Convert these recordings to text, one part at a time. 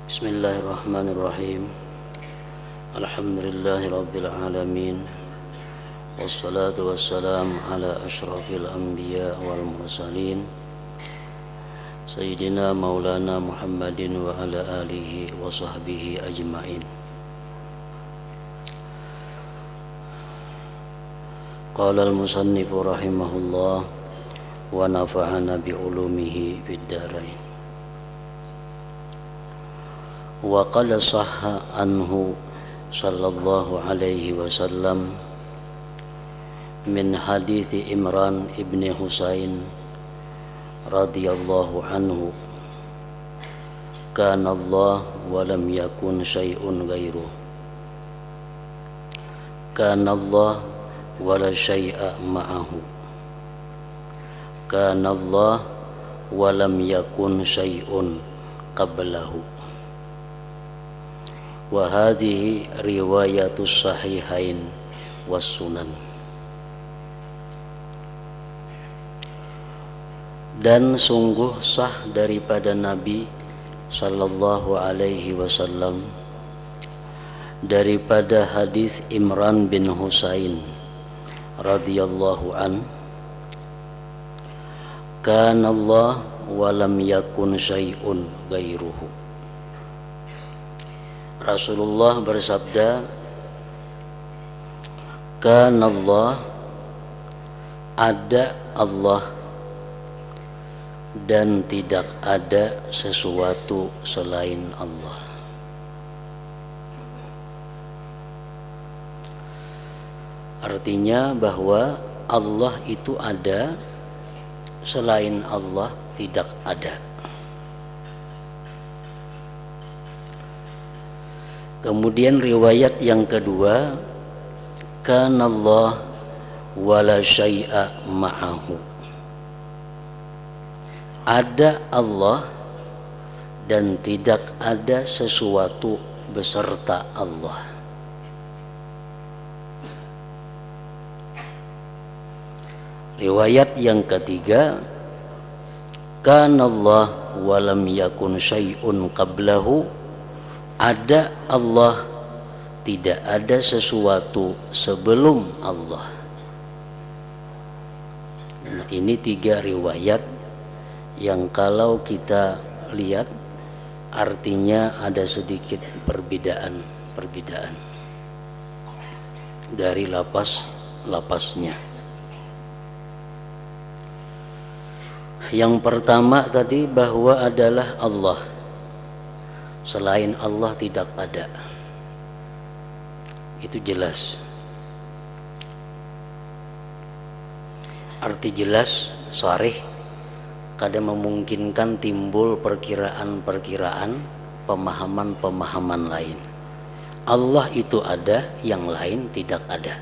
Bismillahirrahmanirrahim. Alhamdulillahi rabbil alamin. Wassalatu wassalamu ala asyrafil anbiya wal mursalin Sayyidina maulana Muhammadin wa ala alihi wa sahbihi ajma'in. Qala al-musannifu rahimahullah wa nafa'ana bi ulumihi fid dharain. Wa qad sahha anhu sallallahu alaihi wasallam min hadithi Imran ibn Husain radhiyallahu anhu, kana Allah wa lam yakun syai'un ghairuh, kana Allah wa la syai'a ma'ahu, kana Allah wa lam yakun syai'un qablahu. Wa hadhihi riwayatus sahihain was sunan. Dan sungguh sah daripada Nabi sallallahu alaihi wasallam daripada hadis Imran bin Husain radhiyallahu an, kana Allah wa lam yakun syai'un ghairuhu. Rasulullah bersabda, kana Allah, ada Allah dan tidak ada sesuatu selain Allah. Artinya bahwa Allah itu ada, selain Allah tidak ada. Kemudian riwayat yang kedua, kana Allah wa la syai'a ma'ahu. Ada Allah dan tidak ada sesuatu beserta Allah. Riwayat yang ketiga, kana Allah wa lam yakun syai'un qablahu. Ada Allah, tidak ada sesuatu sebelum Allah. Nah, ini tiga riwayat yang kalau kita lihat artinya ada sedikit perbedaan dari lapasnya. Yang pertama tadi bahwa adalah Allah, selain Allah tidak ada. Itu jelas. Arti jelas, sharih, kadang memungkinkan timbul perkiraan-perkiraan, pemahaman-pemahaman lain. Allah itu ada, yang lain tidak ada.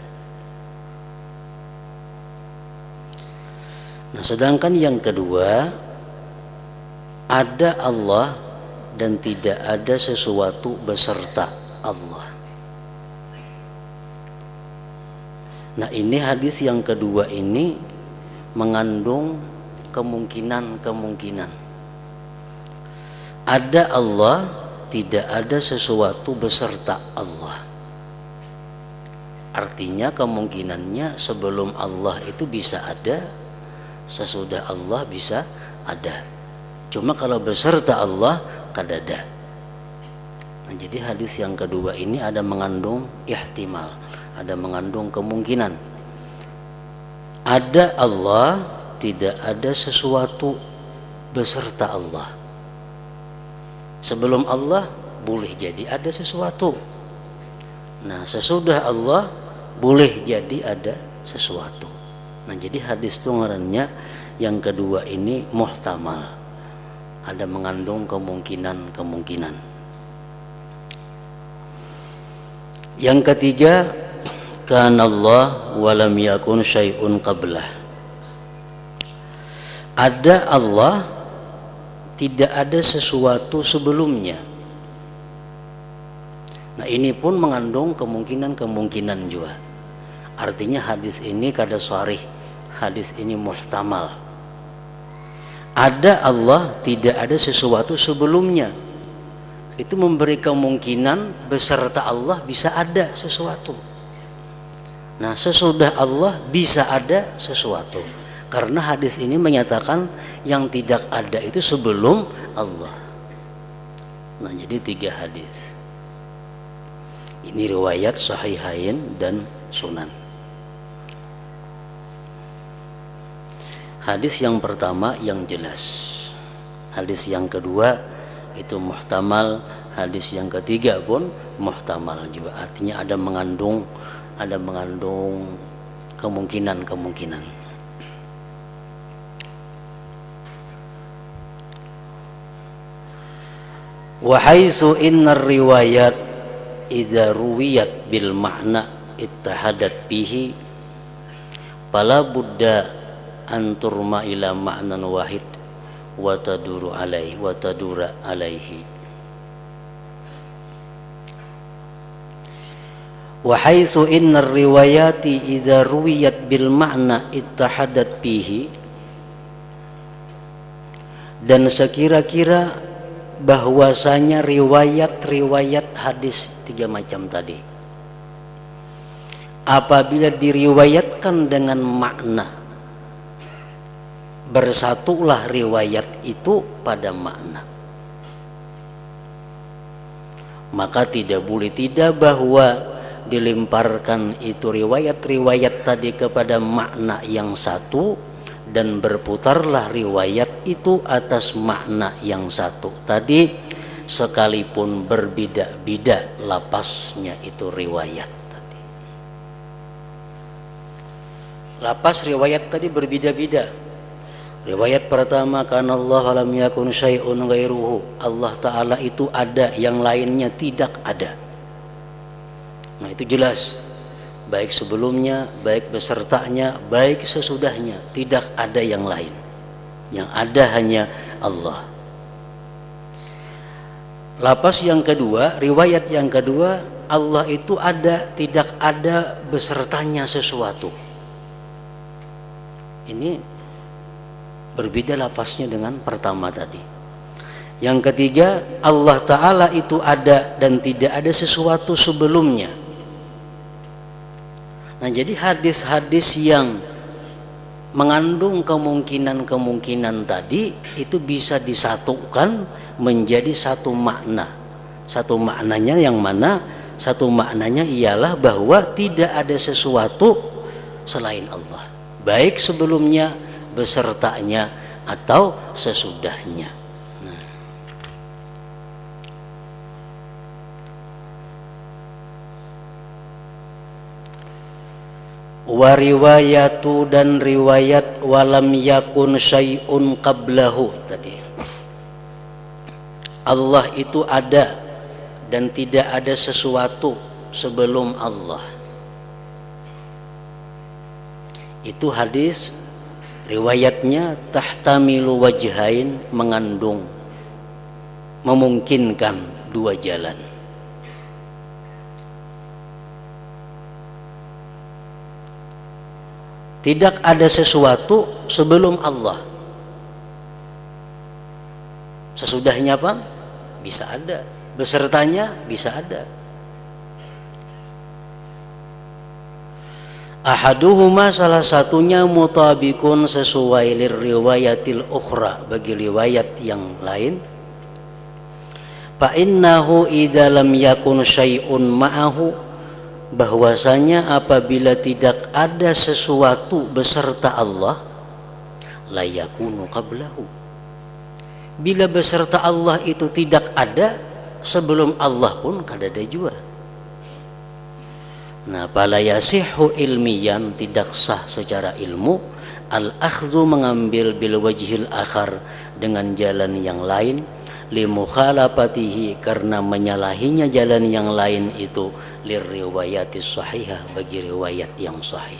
Nah, sedangkan yang kedua, ada Allah dan tidak ada sesuatu beserta Allah. Nah, ini hadis yang kedua ini mengandung kemungkinan. Ada Allah, tidak ada sesuatu beserta Allah. Artinya kemungkinannya sebelum Allah itu bisa ada, sesudah Allah bisa ada. Cuma kalau beserta Allah kadada. Nah, jadi hadis yang kedua ini ada mengandung ihtimal, ada mengandung kemungkinan. Ada Allah, tidak ada sesuatu beserta Allah. Sebelum Allah boleh jadi ada sesuatu. Nah, sesudah Allah boleh jadi ada sesuatu. Nah, jadi hadis itu ngarannya yang kedua ini muhtamal, ada mengandung kemungkinan. Yang ketiga, kana Allah wa lam yakun syai'un qablah. Ada Allah, tidak ada sesuatu sebelumnya. Nah, ini pun mengandung kemungkinan juga. Artinya hadis ini kada sharih, hadis ini muhtamal. Ada Allah, tidak ada sesuatu sebelumnya. itu memberi kemungkinan beserta Allah bisa ada sesuatu. Nah, sesudah Allah bisa ada sesuatu. Karena hadis ini menyatakan yang tidak ada itu sebelum Allah. Nah, jadi 3 hadis. Ini riwayat Sahihain dan Sunan. Hadis yang pertama yang jelas. Hadis yang kedua itu muhtamal, hadis yang ketiga pun muhtamal juga. Artinya ada mengandung kemungkinan-kemungkinan. Wa haitsu innar riwayat idza ruwiyat bil makna ittahadat bihi fala budda an turma ila ma'nan wahid wa tadura alaihi. Wa haitsu innar riwayati idza ruwiyat bil ma'na ittahadat bihi, dan sekira-kira bahwasanya riwayat-riwayat hadis 3 macam tadi apabila diriwayatkan dengan makna, bersatulah riwayat itu pada makna, maka tidak boleh tidak bahwa dilemparkan itu riwayat-riwayat tadi kepada makna yang satu dan berputarlah riwayat itu atas makna yang satu tadi, sekalipun berbeda-beda lapasnya itu riwayat tadi. Lapas riwayat tadi berbeda-beda. Riwayat pertama, karena Allah lam yakun syai'un ghairuhu, Allah Ta'ala itu ada, yang lainnya tidak ada. Nah, itu jelas, baik sebelumnya, baik besertanya, baik sesudahnya, tidak ada yang lain, yang ada hanya Allah. Lapas yang kedua, riwayat yang kedua, Allah itu ada, tidak ada besertanya sesuatu. Ini berbeda lapasnya dengan pertama tadi. Yang ketiga, Allah Ta'ala itu ada dan tidak ada sesuatu sebelumnya. Nah, jadi hadis-hadis yang mengandung kemungkinan-kemungkinan tadi itu bisa disatukan menjadi satu makna. Satu maknanya yang mana? Satu maknanya ialah bahwa tidak ada sesuatu selain Allah, baik sebelumnya, besertanya, atau sesudahnya. Wa riwayatu, dan riwayat walam yakun syai'un qablahu tadi, Allah itu ada dan tidak ada sesuatu sebelum Allah. Itu hadis riwayatnya tahtamilu wajhain, mengandung, memungkinkan 2 jalan. Tidak ada sesuatu sebelum Allah. Sesudahnya apa? Bisa ada. Besertanya bisa ada. Ahaduhuma, salah satunya, mutabikun, sesuai liriwayatil ukhra, bagi riwayat yang lain. Fa innahu idza lam yakun syai'un ma'ahu, bahwasanya apabila tidak ada sesuatu beserta Allah, la yakunu qablahu, bila beserta Allah itu tidak ada, sebelum Allah pun kada ada juga. Nah, fala yasihhu ilmiyan, tidak sah secara ilmu, al-akhdhu, mengambil bil wajhil akhar, dengan jalan yang lain, li mukhalafatihi, karena menyalahinya jalan yang lain itu, liriwayatis sahihah, bagi riwayat yang sahih.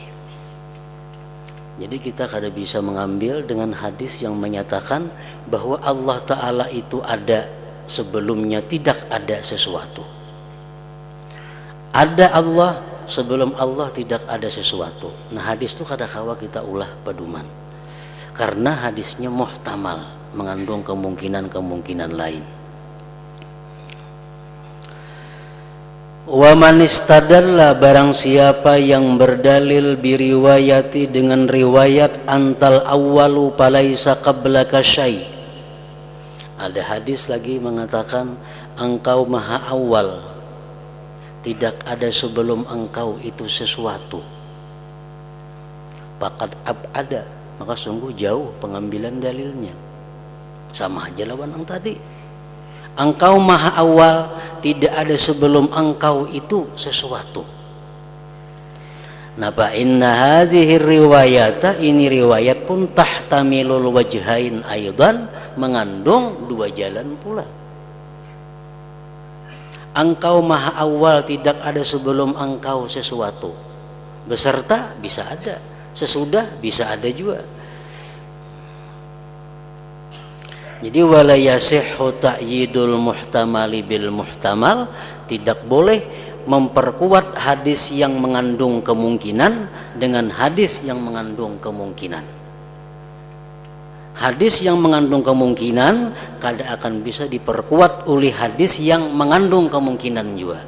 Jadi kita kada bisa mengambil dengan hadis yang menyatakan bahwa Allah Ta'ala itu ada, sebelumnya tidak ada sesuatu. Ada Allah, sebelum Allah tidak ada sesuatu. Nah, hadis itu kada kawa kita ulah pedoman, karena hadisnya muhtamal, mengandung kemungkinan-kemungkinan lain. Wa man istadalla, barang siapa yang berdalil biriwayati dengan riwayat antal awwalu palaisa qablaka syai'. Ada hadis lagi mengatakan engkau maha awal, tidak ada sebelum engkau itu sesuatu. Faqad ab'ada, maka sungguh jauh pengambilan dalilnya. Sama aja lawan yang tadi. Engkau maha awal, tidak ada sebelum engkau itu sesuatu. Nah, fa inna hadhihi riwayata, ini riwayat pun tahtamilul wajhain aidan, mengandung dua jalan pula. Engkau maha awal, tidak ada sebelum engkau sesuatu. Beserta bisa ada, sesudah bisa ada juga. Jadi wala yasihhu ta'yidul muhtamali bil muhtamal, tidak boleh memperkuat hadis yang mengandung kemungkinan dengan hadis yang mengandung kemungkinan. Hadis yang mengandung kemungkinan kadang akan bisa diperkuat oleh hadis yang mengandung kemungkinan juga.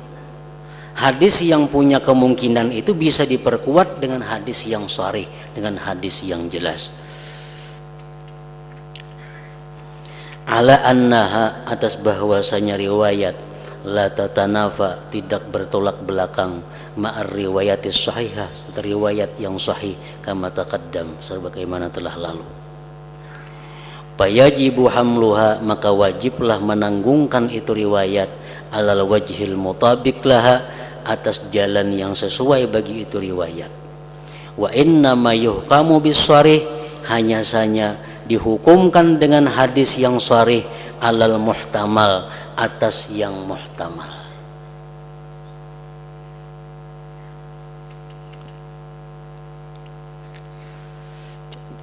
Hadis yang punya kemungkinan itu bisa diperkuat dengan hadis yang sharih, dengan hadis yang jelas. Ala annaha, atas bahwasanya riwayat la tatanafa, tidak bertolak belakang, ma'ar riwayatis sahihah, riwayat yang sahih, kama taqaddam, sebagaimana telah lalu. Fayajibu hamluha, maka wajiblah menanggungkan itu riwayat alal wajhil mutabik laha, atas jalan yang sesuai bagi itu riwayat. Wa inna ma yuhkamu bis sharih, hanya saja dihukumkan dengan hadis yang sharih alal muhtamal, atas yang muhtamal.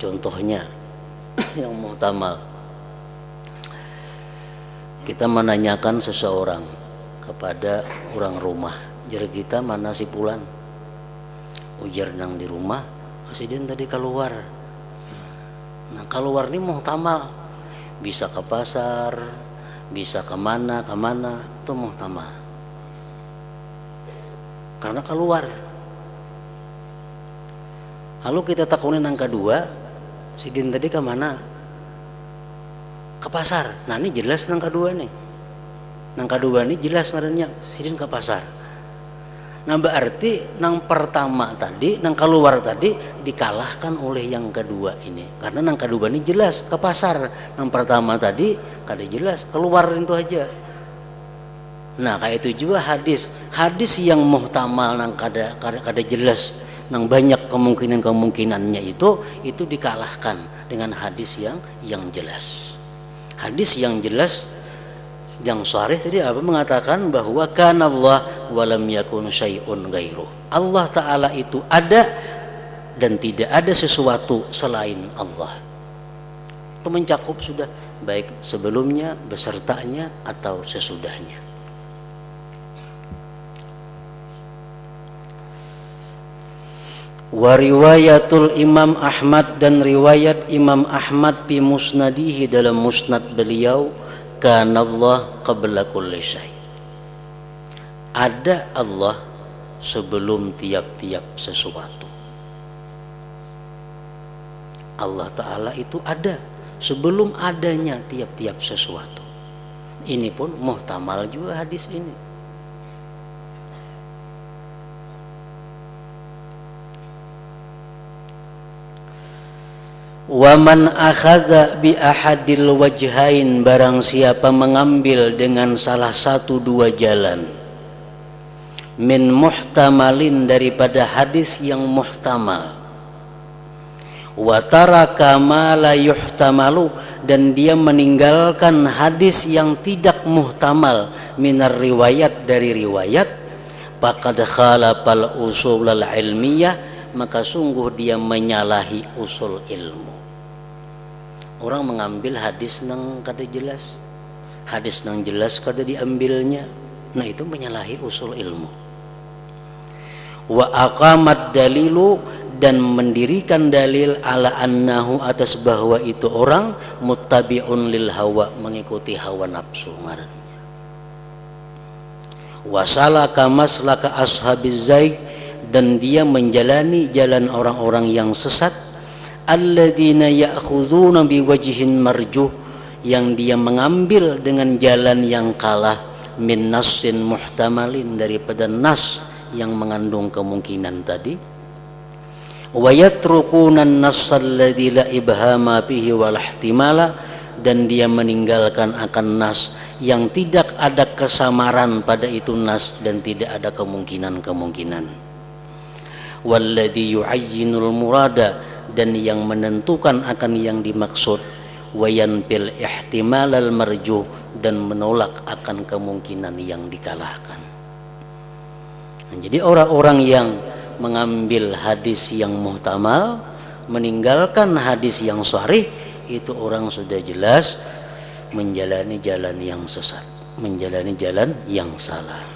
Contohnya yang muhtamal, kita menanyakan seseorang kepada orang rumah, jar kita mana si Pulan, ujar nang di rumah, asiden tadi keluar. Nah, keluar ini muhtamal, bisa ke pasar, bisa kemana, itu muhtamal. Karena keluar. Lalu kita takunin yang kedua, si Din tadi kemana? Ke pasar. Nah, ini jelas yang kedua nih. Yang kedua ini jelas ngarannya, si Din ke pasar. Nah, berarti yang pertama tadi, yang keluar tadi dikalahkan oleh yang kedua ini. Karena yang kedua ini jelas ke pasar. Yang pertama tadi kada jelas, keluar itu aja. Nah, kayak itu juga hadis. Hadis yang muhtamal yang kada jelas, yang banyak kemungkinannya itu dikalahkan dengan hadis yang jelas. Hadis yang jelas yang sharih tadi apa mengatakan bahwa kana Allah walam yakun syai'un ghairu. Allah Ta'ala itu ada dan tidak ada sesuatu selain Allah. Itu mencakup sudah, baik sebelumnya, besertanya atau sesudahnya. Wa riwayatul Imam Ahmad, dan riwayat Imam Ahmad fi musnadihi, dalam musnad beliau, kana Allah qabla kulli syai', ada Allah sebelum tiap-tiap sesuatu. Allah Ta'ala itu ada sebelum adanya tiap-tiap sesuatu. Ini pun muhtamal juga hadis ini. Wa man akhadha bi ahadil wajhain, barang siapa mengambil dengan salah satu dua jalan, min muhtamalin, daripada hadis yang muhtamal, wa taraka ma la yuhtamalu, dan dia meninggalkan hadis yang tidak muhtamal, minar riwayat, dari riwayat, faqad khalafal usul al ilmiyah, maka sungguh dia menyalahi usul ilmu. Orang mengambil hadis nang kada jelas, hadis nang jelas kada diambilnya, nah itu menyalahi usul ilmu. Wa aqamat dalilu, dan mendirikan dalil, ala annahu, atas bahwa itu orang muttabi'un lil hawa, mengikuti hawa nafsu ngarannya. wasalaka maslaka ashabiz zaig, dan dia menjalani jalan orang-orang yang sesat, alladzina ya'khuduna biwajhin marjuh, yang dia mengambil dengan jalan yang kalah, min nassin muhtamalin, daripada nas yang mengandung kemungkinan tadi, wa yatrukuna an-nass alladzi la ibhama bihi wal ihtimala, dan dia meninggalkan akan nas yang tidak ada kesamaran pada itu nas dan tidak ada kemungkinan-kemungkinan. Walladzi yu'ayyinul murada, dan yang menentukan akan yang dimaksud, wayanpil ihtimalal marjuh, dan menolak akan kemungkinan yang dikalahkan. Nah, jadi orang-orang yang mengambil hadis yang muhtamal, meninggalkan hadis yang sahih, itu orang sudah jelas menjalani jalan yang sesat, menjalani jalan yang salah.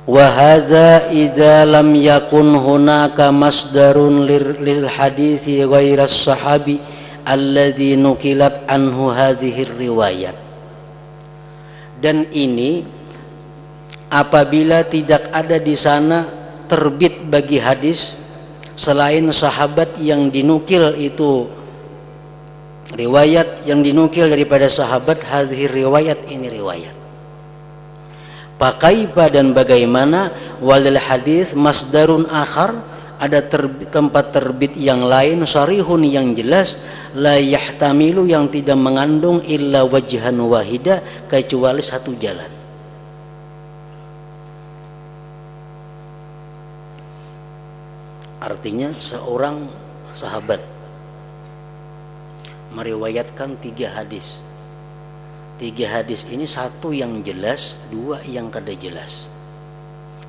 Wa hadza idza lam yakun hunaka masdarun lil hadithi ghairas sahabi alladzi nukilat anhu hadhihi riwayat. Dan ini apabila tidak ada di sana terbit bagi hadis selain sahabat yang dinukil, itu riwayat yang dinukil daripada sahabat, hadhihi riwayat, ini riwayat. Pakaipa, dan bagaimana, walil hadis masdarun akhar, ada tempat terbit yang lain, sarihun yang jelas, la yahtamilu yang tidak mengandung illa wajhan wahida, kecuali satu jalan. Artinya seorang sahabat meriwayatkan 3 hadis. 3 hadis ini, satu yang jelas, 2 yang kada jelas.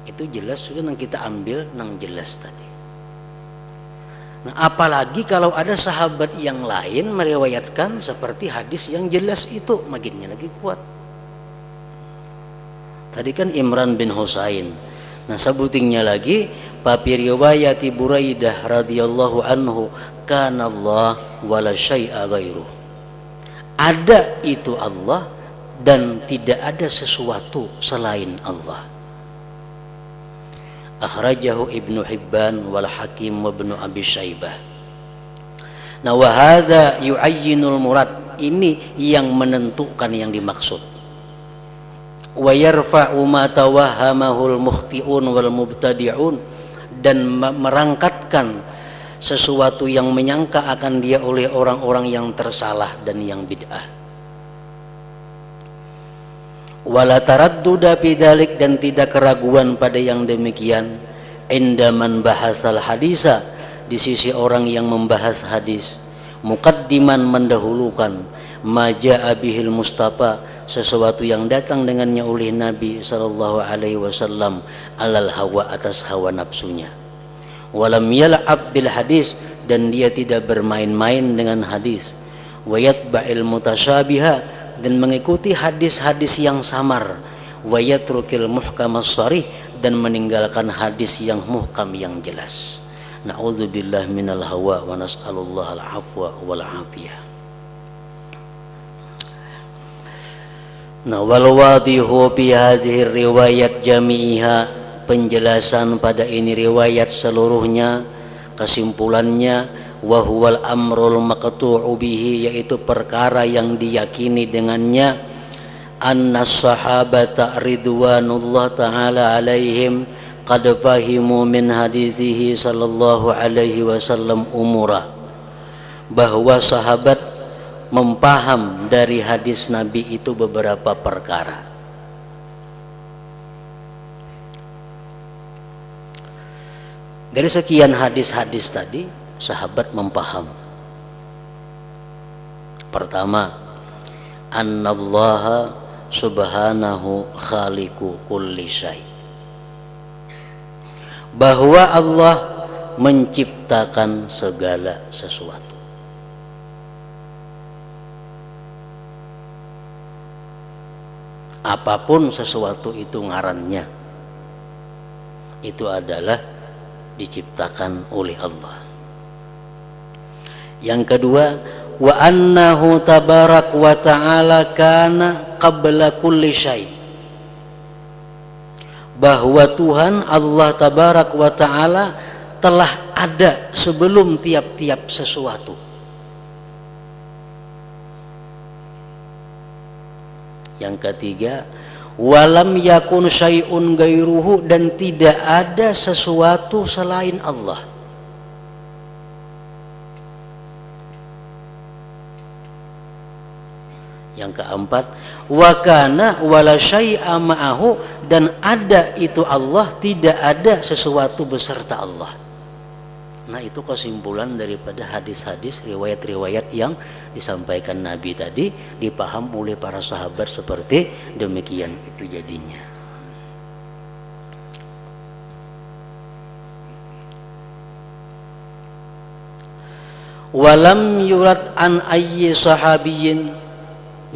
Itu jelas sudah nang kita ambil nang jelas tadi. Nah, apalagi kalau ada sahabat yang lain meriwayatkan seperti hadis yang jelas itu, makinnya lagi kuat. Tadi kan Imran bin Husain. Nah, sebutingnya lagi, papi riwayati Buraidah radhiyallahu anhu, kana Allah wala syai'a ghairu. Ada itu Allah dan tidak ada sesuatu selain Allah. Akhrajahu Ibnu Hibban wal Hakim wa Ibnu Abi Syaibah. Nah, wa hadza yu'ayyinul murad, ini yang menentukan yang dimaksud. Wa yarfa'u ma tawahhamahul mukhti'un wal mubtadi'un, dan merangkatkan sesuatu yang menyangka akan dia oleh orang-orang yang tersalah dan yang bid'ah. Wala taradduda bidzalik, dan tidak keraguan pada yang demikian, indaman bahasal hadisa, di sisi orang yang membahas hadis, muqaddiman, mendahulukan, maja'a bihil mustafa, sesuatu yang datang dengannya oleh Nabi sallallahu alaihi wasallam, alal hawa, atas hawa nafsunya. Walam yal'ab bil hadis, dan dia tidak bermain-main dengan hadis. Wa yatba'il mutasyabiha, dan mengikuti hadis-hadis yang samar. Wa yatrukil muhkamas sharih, dan meninggalkan hadis yang muhkam yang jelas. Na'udzubillah minal hawa wa nas'alullah al-afwa wal afiyah. Nah, wal wadihu bi hadhihi riwayat jami'iha, penjelasan pada ini riwayat seluruhnya, kesimpulannya, wa huwal amrul maqtu'u bihi, yaitu perkara yang diyakini dengannya, anna sahabata ridwanullah ta'ala alaihim qad fahimu min hadithihi sallallahu alaihi wasallam umura, bahwa sahabat mempaham dari hadis Nabi itu beberapa perkara. Dari sekian hadis-hadis tadi, sahabat mempaham. Pertama, annallaha subhanahu khaliqu kulli syai, bahwa Allah menciptakan segala sesuatu. Apapun sesuatu itu ngarannya, itu adalah diciptakan oleh Allah. Yang kedua, wa annahu tabarak wa ta'ala kana qabla kulli syai', bahwa Tuhan Allah tabarak wa ta'ala telah ada sebelum tiap-tiap sesuatu. Yang ketiga, walam yakun syai'un gairuhu, dan tidak ada sesuatu selain Allah. Yang keempat, wa kana wala syai'a ma'ahu, dan ada itu Allah, tidak ada sesuatu beserta Allah. Nah, itu kesimpulan daripada hadis-hadis, riwayat-riwayat yang disampaikan Nabi tadi, dipaham oleh para sahabat seperti demikian itu jadinya. Walam yurad an ayyi sahabiyyin,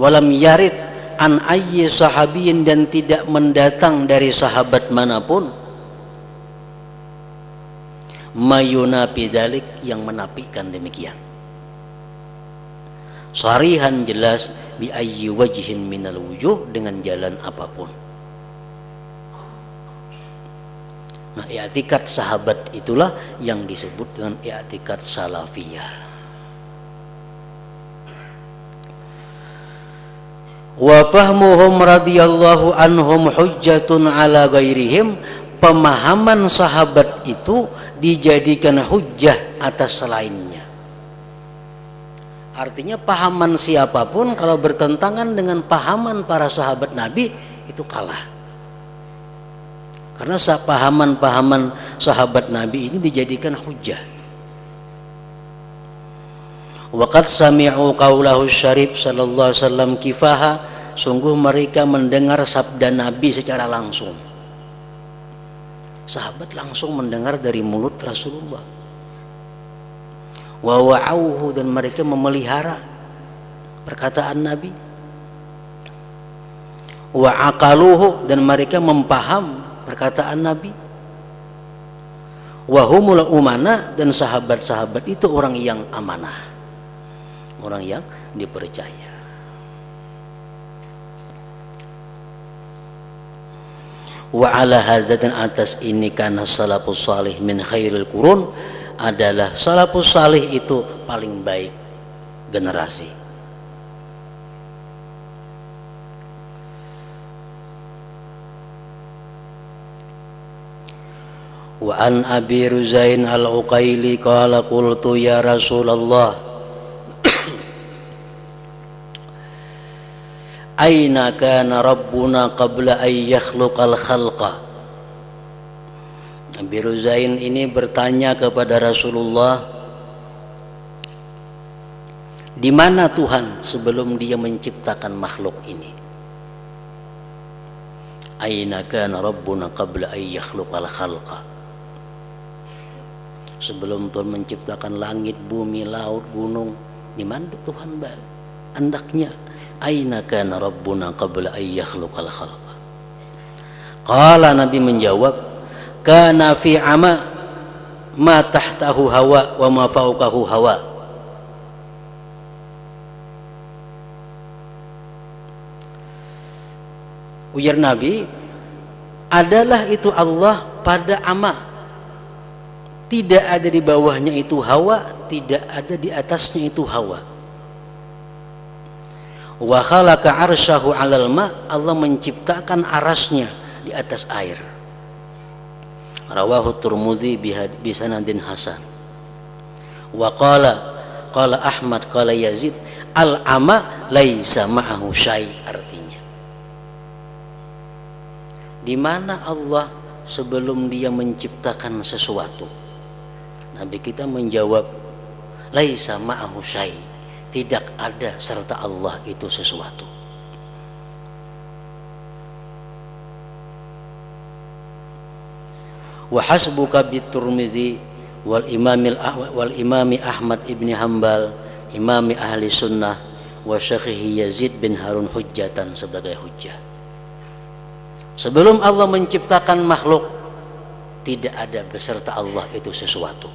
walam yarid an ayyi sahabiyyin, dan tidak mendatang dari sahabat manapun, mayunafi dalik, yang menafikan demikian. Sarihan, jelas, bi ayyi wajhin minal wujuh, dengan jalan apapun. Nah, i'tikad sahabat itulah yang disebut dengan i'tikad salafiyah. Wa fahmuhum radhiyallahu anhum hujjatun ala ghairihim, pemahaman sahabat itu dijadikan hujjah atas selainnya. Artinya pahaman siapapun kalau bertentangan dengan pahaman para sahabat Nabi itu kalah. Karena pahaman-pahaman sahabat Nabi ini dijadikan hujjah. Waqad sami'u qaulahu syarif sallallahu alaihi wasallam kifaha, sungguh mereka mendengar sabda Nabi secara langsung. Sahabat langsung mendengar dari mulut Rasulullah. Wa wa'auhu, dan mereka memelihara perkataan Nabi. Wa aqaluhu, dan mereka mempaham perkataan Nabi. Wa humul umana, dan sahabat-sahabat itu orang yang amanah, orang yang dipercaya. Wa ala hadza, dan atas ini, kana salafus salih min khairil qurun, adalah salafus salih itu paling baik generasi. Wa an Abi Ruzain al-Uqaili qala qultu ya Rasulullah, aina kana rabbuna qabla ay yakhluqal khalqa. Abi Ruzain ini bertanya kepada Rasulullah, di mana Tuhan sebelum dia menciptakan makhluk ini? Aina kana rabbuna qabla ay yakhluqal khalqa. Sebelum Tuhan menciptakan langit, bumi, laut, gunung, di mana Tuhan andaknya? Aina kana rabbuna qabla ay yakhluqal khalqa. Qala, Nabi menjawab, kana fi ama ma tahtahu hawa wa ma fawqahu hawa. Ujar Nabi, adalah itu Allah pada ama, tidak ada di bawahnya itu hawa, tidak ada di atasnya itu hawa. Wa khalaqa arsyahu 'alal ma, Allah menciptakan arasnya di atas air. Rawahu Tirmidzi bi sanadin hasan. Wa qala Ahmad qala Yazid, al ama laisa ma'ahu syai', artinya di mana Allah sebelum dia menciptakan sesuatu. Nabi kita menjawab, laisa ma'ahu syai', tidak ada serta Allah itu sesuatu. Wa hasbuka bit-Tirmidzi wal imami Ahmad ibni Hanbal, imami ahli sunnah, wa syekhihi Yazid bin Harun hujjatan, sebagai hujjah. Sebelum Allah menciptakan makhluk, tidak ada beserta Allah itu sesuatu.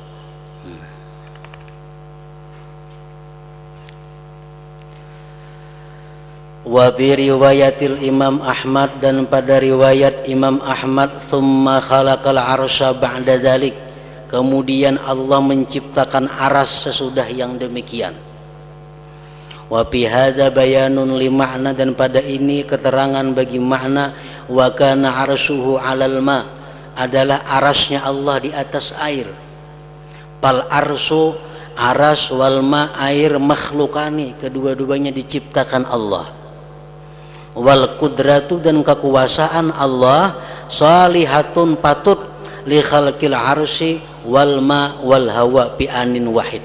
Wa bi riwayatil Imam Ahmad, dan pada riwayat Imam Ahmad, summa khalaqal arsya ba'da dzalik, kemudian Allah menciptakan aras sesudah yang demikian. Wa fi hadza bayanun li makna, dan pada ini keterangan bagi makna. Wa kana arsyuhu 'alal ma, adalah arasnya Allah di atas air. Pal arsyu, aras, wal ma, air, makhlukani, kedua-duanya diciptakan Allah. Wal kudratu, dan kekuasaan Allah, salihatun, patut, li khalqil arsy wal ma wal hawa bi anin wahid.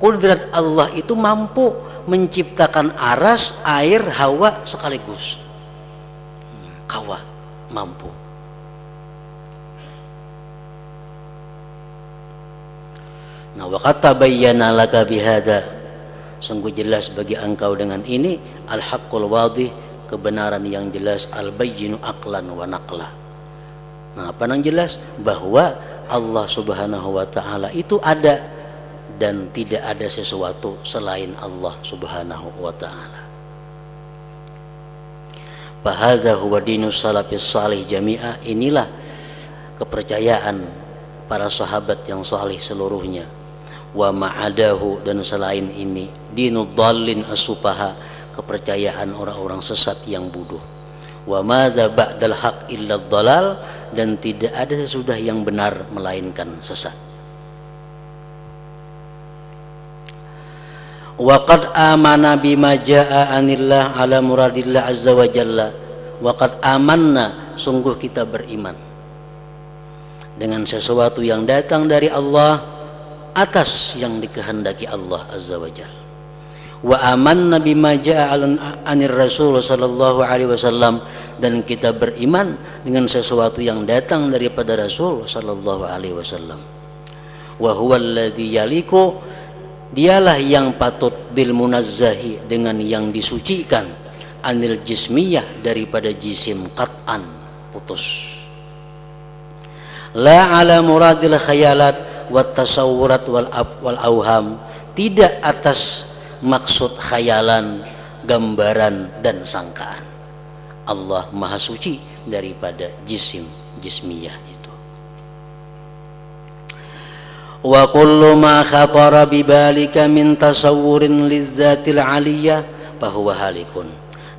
Kudrat Allah itu mampu menciptakan aras, air, hawa sekaligus. Kawa mampu. Nah, wa qad tabayyana laka bihada, sungguh jelas bagi engkau dengan ini, al-haqqul wadih, kebenaran yang jelas, al-bayyinu aqlan wa naqla. Nah, apa yang jelas? Bahwa Allah Subhanahu wa ta'ala itu ada, dan tidak ada sesuatu selain Allah Subhanahu wa ta'ala. Fahadha huwa dinus salafis salih jami'a, inilah kepercayaan para sahabat yang salih seluruhnya. Wa ma'adahu, dan selain ini, dinud dhallin as-sufaha, kepercayaan orang-orang sesat yang bodoh. Wa madza ba'dal haq illa dhalal, dan tidak ada sesudah yang benar melainkan sesat. Wa qad amana bima jaa anillah ala muradillah azza wa jalla. Wa qad amanna, sungguh kita beriman dengan sesuatu yang datang dari Allah atas yang dikehendaki Allah azza wa jalla. Wa amanna bima jaa anir rasul sallallahu alaihi wasallam, dan kita beriman dengan sesuatu yang datang daripada Rasul sallallahu alaihi wasallam. Wa huwa alladhi yaliku, dialah yang patut, bil munazzahi, dengan yang disucikan, anil jismiyah, daripada jisim, qat'an, putus. La ala muradil khayalat wat tasawurat wal auham, tidak atas maksud khayalan, gambaran, dan sangkaan. Allah maha suci daripada jismiyah itu. Wa kullu ma khatara bibalika min tasawwurin lizzatil aliyah fahuwa halikun,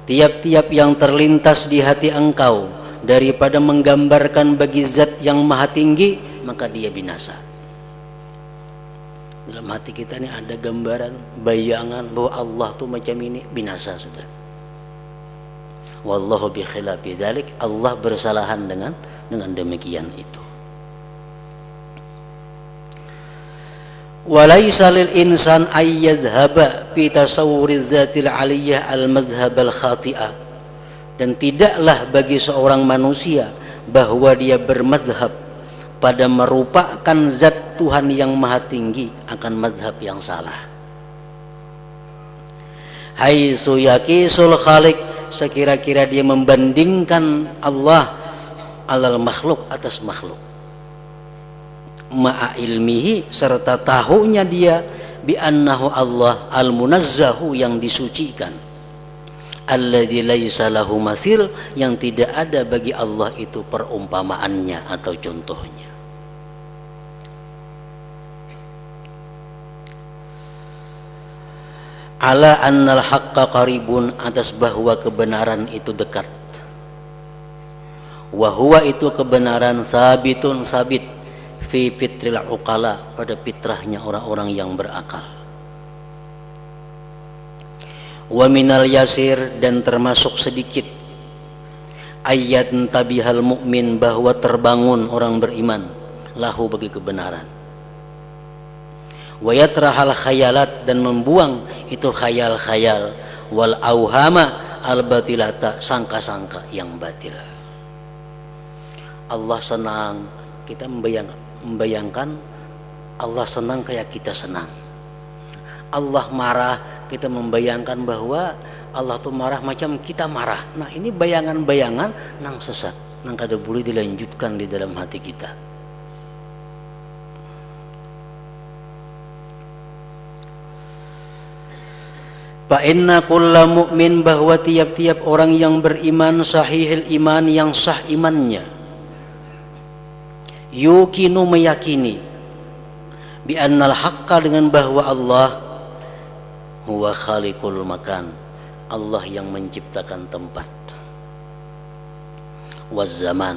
tiap-tiap yang terlintas di hati engkau daripada menggambarkan bagi zat yang maha tinggi, maka dia binasa. Dalam hati kita ini ada gambaran, bayangan bahwa Allah tuh macam ini, binasa sudah. Wallahu bi khilafi dzalik, Allah bersalahan dengan demikian itu. Walaysa lil insan ay yadhhaba fi tasawwuriz zatil aliyah al madhhab al khati'ah, dan tidaklah bagi seorang manusia bahwa dia bermazhab pada merupakan zat Tuhan yang maha tinggi akan mazhab yang salah. Haitsu yaqisul khaliq, sekira-kira dia membandingkan Allah alal makhluk, atas makhluk, ma'a ilmihi, serta tahunya dia, bi annahu Allah al munazzahu, yang disucikan, alladzi laisa lahu mathil, yang tidak ada bagi Allah itu perumpamaannya atau contohnya. Ala annal haqqa qaribun, atas bahwa kebenaran itu dekat. Wa huwa, itu kebenaran, sabitun, sabit, fi fitril uqala, pada fitrahnya orang-orang yang berakal. Wa minal yasir, dan termasuk sedikit, ayat tabihal mu'min, bahwa terbangun orang beriman, lahu, bagi kebenaran. Wa yatrahal khayalat, dan membuang itu khayal-khayal, wal auhama al batilata, sangka-sangka yang batil. Allah senang, kita membayangkan Allah senang kayak kita senang. Allah marah, kita membayangkan bahwa Allah tuh marah macam kita marah. Nah, ini bayangan-bayangan nang sesat, nang kada boleh dilanjutkan di dalam hati kita. Fa inna kulla mu'min, bahwa tiap-tiap orang yang beriman, sahihil iman, yang sah imannya, yukinu, meyakini, bi annal haqqa, dengan bahwa Allah huwa khaliqul makan, Allah yang menciptakan tempat, waz zaman,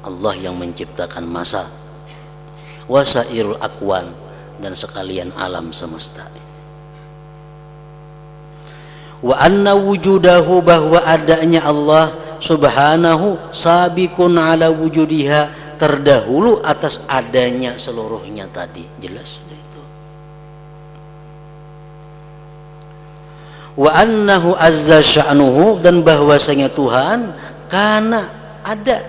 Allah yang menciptakan masa, wasairul akwan, dan sekalian alam semesta. Wa anna wujudahu, bahwa adanya Allah subhanahu sabiqun ala wujudiha, terdahulu atas adanya seluruhnya tadi. Jelas sudah itu. Wa annahu azza sya'nuhu, dan bahwasanya Tuhan karena ada,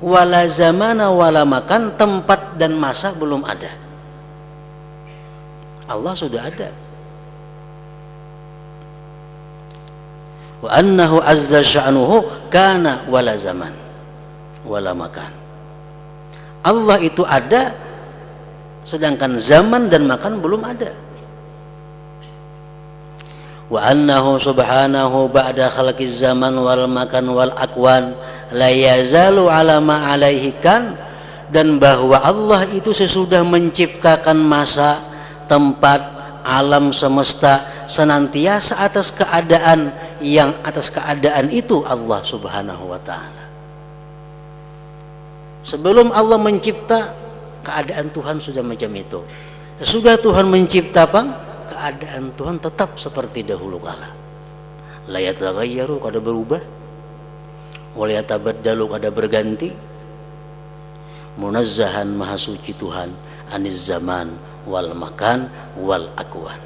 wala zamana wala makan, tempat dan masa belum ada. Allah sudah ada. Wa annahu azza sya'nuhu kana wala zaman wala makan. Allah itu ada, sedangkan zaman dan makan belum ada. Wa annahu subhanahu ba'da khalqiz zaman wal makan wal akwan la yazalu ala ma alaihi kan, dan bahwa Allah itu sesudah menciptakan masa, tempat, alam semesta, senantiasa atas keadaan, yang atas keadaan itu Allah subhanahu wa ta'ala. Sebelum Allah mencipta, keadaan Tuhan sudah macam itu. Sudah Tuhan mencipta, keadaan Tuhan tetap seperti dahulu kala. La yataghayyaru, kada berubah, wal yatabaddalu, kada berganti. Munazzahan, maha suci Tuhan, aniz zaman wal makan wal akwan.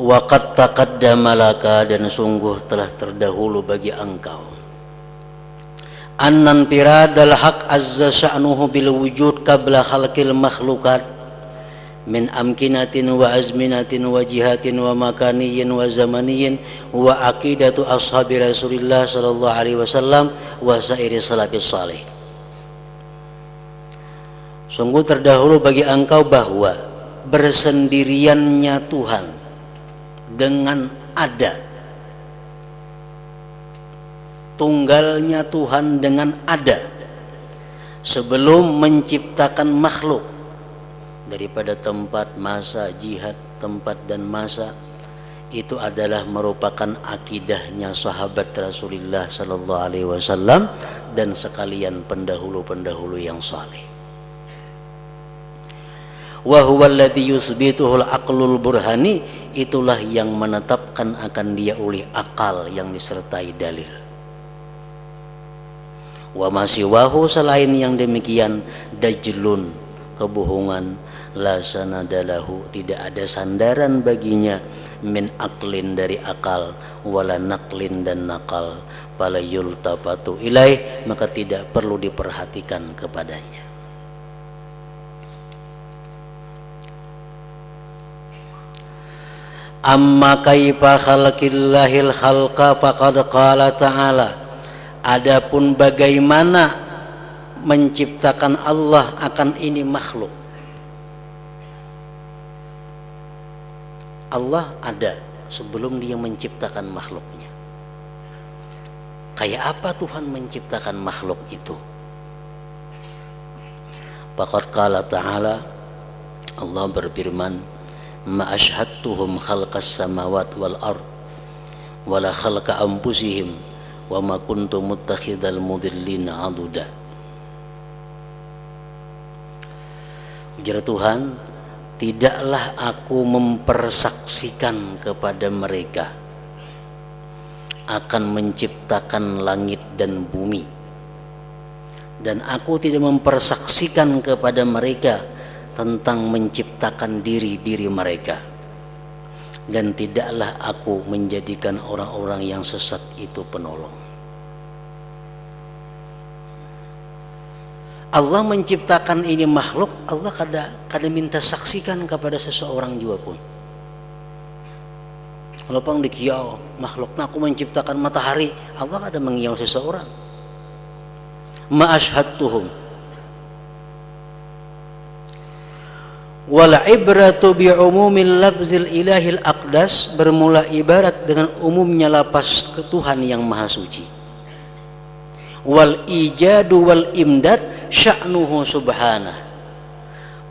Waqad taqaddama laka, dan sungguh telah terdahulu bagi engkau, annan piradal haq azza sya'nuhu bil wujud qabla khalqil makhluqat min amkinatin wa azminatin wa jihatin wa makaniyin wa zamaniyin wa aqidatu ashabi Rasulillah sallallahu alaihi wasallam wa sairi salafis salih. Sungguh terdahulu bagi engkau bahwa bersendiriannya Tuhan dengan ada, tunggalnya Tuhan dengan ada, sebelum menciptakan makhluk, daripada tempat, masa, jihad, tempat dan masa, itu adalah merupakan akidahnya sahabat Rasulullah sallallahu alaihi wasallam dan sekalian pendahulu-pendahulu yang saleh. Wa huwa alladhi yusbituhul aqlul burhani, itulah yang menetapkan akan dia oleh akal yang disertai dalil. Wa masiwahu, selain yang demikian, dajlun, kebohongan, la sanadalahu, tidak ada sandaran baginya, min aklin, dari akal, wala naklin, dan nakal, fala yultafatu ilaih, maka tidak perlu diperhatikan kepadanya. Amma kaifa khalqillahil khalqa faqad qala ta'ala, adapun bagaimana menciptakan Allah akan ini makhluk. Allah ada sebelum dia menciptakan makhluknya. Kayak apa Tuhan menciptakan makhluk itu? Faqad qala ta'ala, Allah berfirman, ma ashhadtuhum khalqas samawat wal ard wala khalqa anfusihim wa ma kuntu muttakhidal mudillina aduda. Ujar Tuhan, tidaklah aku mempersaksikan kepada mereka akan menciptakan langit dan bumi, dan aku tidak mempersaksikan kepada mereka tentang menciptakan diri-diri mereka, dan tidaklah aku menjadikan orang-orang yang sesat itu penolong. Allah menciptakan ini makhluk, Allah kada minta saksikan kepada seseorang juga pun. Kalau pang dikiau makhlukna aku menciptakan matahari, Allah kada mengiau seseorang. Ma ashhadtuhum, Wal ibratu bi umumil lafzil ilahil aqdas, bermula ibarat dengan umumnya lapas ke Tuhan yang maha suci. Wal ijadu wal imdad sya'nuhu subhanah,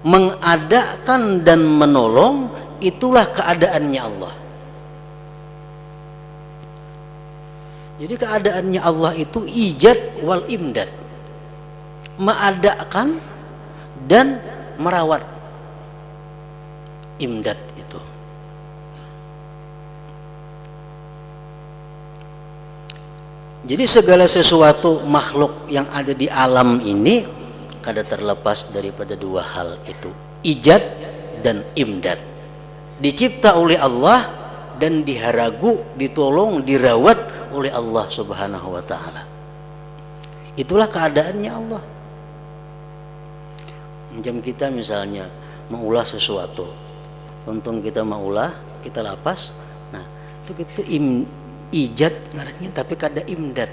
mengadakan dan menolong itulah keadaannya Allah. Jadi keadaannya Allah itu ijad wal imdad, mengadakan dan merawat. Imdad itu. Jadi segala sesuatu makhluk yang ada di alam ini kada terlepas daripada dua hal itu, ijad dan imdad. Dicipta oleh Allah dan diharagu, ditolong, dirawat oleh Allah Subhanahu wa taala. Itulah keadaannya Allah. Macam kita misalnya mengulah sesuatu, untung kita maulah, kita lapas, nah itu ijad ngarannya, tapi kada imdad.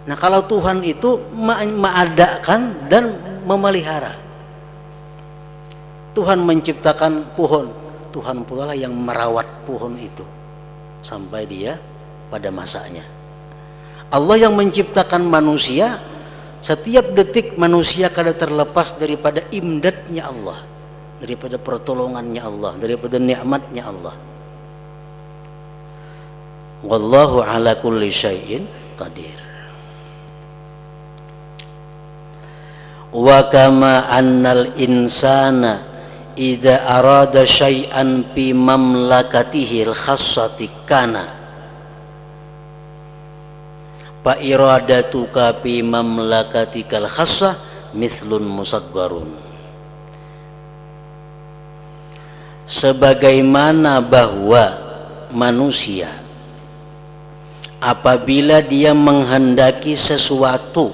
Nah kalau Tuhan itu mengadakan dan memelihara. Tuhan menciptakan pohon, Tuhan pula lah yang merawat pohon itu sampai dia pada masanya. Allah yang menciptakan manusia, setiap detik manusia kada terlepas daripada imdadnya Allah, daripada pertolongannya Allah, daripada nikmatnya Allah. Wallahu ala kulli syai'in qadir. Wa kama annal insana idza arada syai'an fi mamlakatihi al-khassati kana fa iradatuka fi mamlakatikal khassah mislun musaggarun. Sebagaimana bahwa manusia apabila dia menghendaki sesuatu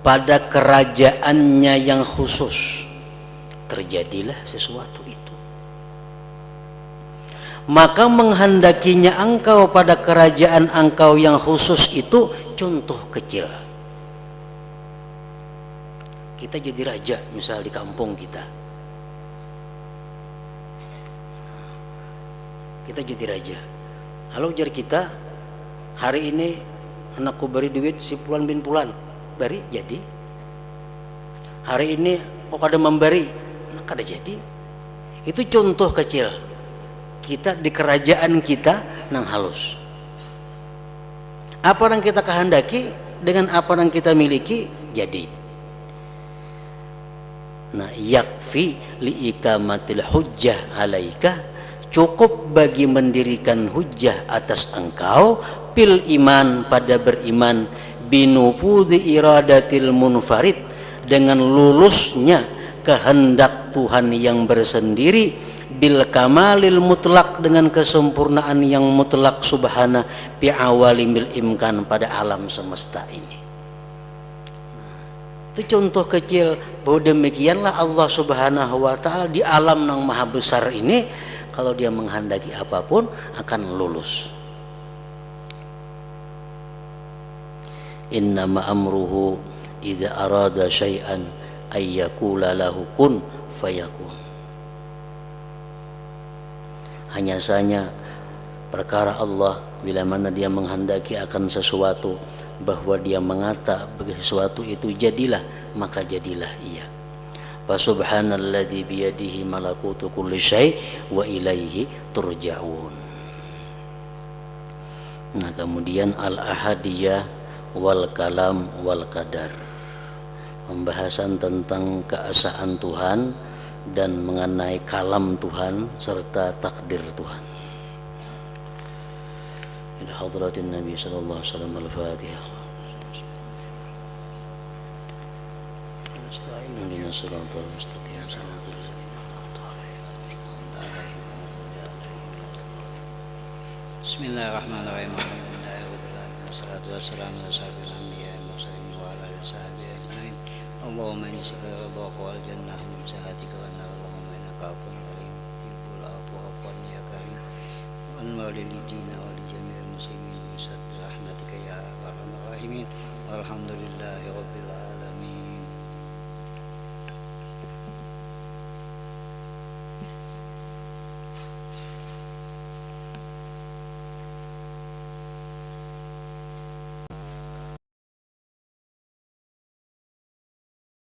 pada kerajaannya yang khusus, terjadilah sesuatu itu. Maka menghendakinya engkau pada kerajaan engkau yang khusus itu contoh kecil. Kita jadi raja misal di kampung kita. Kita jadi raja. Halo jar kita, hari ini anakku beri duit si Pulan bin Pulan, beri jadi. Hari ini kok kada memberi, nah kada jadi. Itu contoh kecil. Kita di kerajaan kita nang halus. Apa yang kita kehendaki dengan apa yang kita miliki jadi. Nah, yakfi li ikamatil hujjah alaika, cukup bagi mendirikan hujjah atas engkau pil iman, pada beriman, binufudhi iradatil munfarid, dengan lulusnya kehendak Tuhan yang bersendiri, bil kamalil mutlak, dengan kesempurnaan yang mutlak subhana bi awalimil imkan, pada alam semesta ini. Itu contoh kecil bahwa demikianlah Allah Subhanahu wa taala di alam yang maha besar ini, kalau dia menghendaki apapun akan lulus. Innama amruhu idza arada syai'an ay yaqula lahu kun fayakun. Hanya saja perkara Allah bila mana dia menghendaki akan sesuatu, bahwa dia mengata bagi sesuatu itu jadilah, maka jadilah ia. Fa subhanalladzi biyadihi malakutu kulli syai' wa ilaihi turja'un. Nah, kemudian al-ahadiyah wal kalam wal qadar, pembahasan tentang keesaan Tuhan dan mengenai kalam Tuhan serta takdir Tuhan. Ila hadratin Nabi sallallahu alaihi wasallam al-Fatihah. Ihdina siratal mustaqim siratal ladzina an'amta 'alaihim. Bismillahirrahmanirrahim. Alhamdulillahirabbil alamin. Wassalatu wassalamu ala asyrofil anbiya'i wal mursalin wa ala alihi washabihi ajmain. Allahumma inni as'aluka ridhaka wal jannah min sahatika wa nar. Allahumma innaka 'afuwwun karim tuhibbul 'afwa fa'fu 'anni ya karim. Wa anwar lil dina wa li jami'il muslimin bi rahmatika ya arhamar rahimin. Walhamdulillahirabbil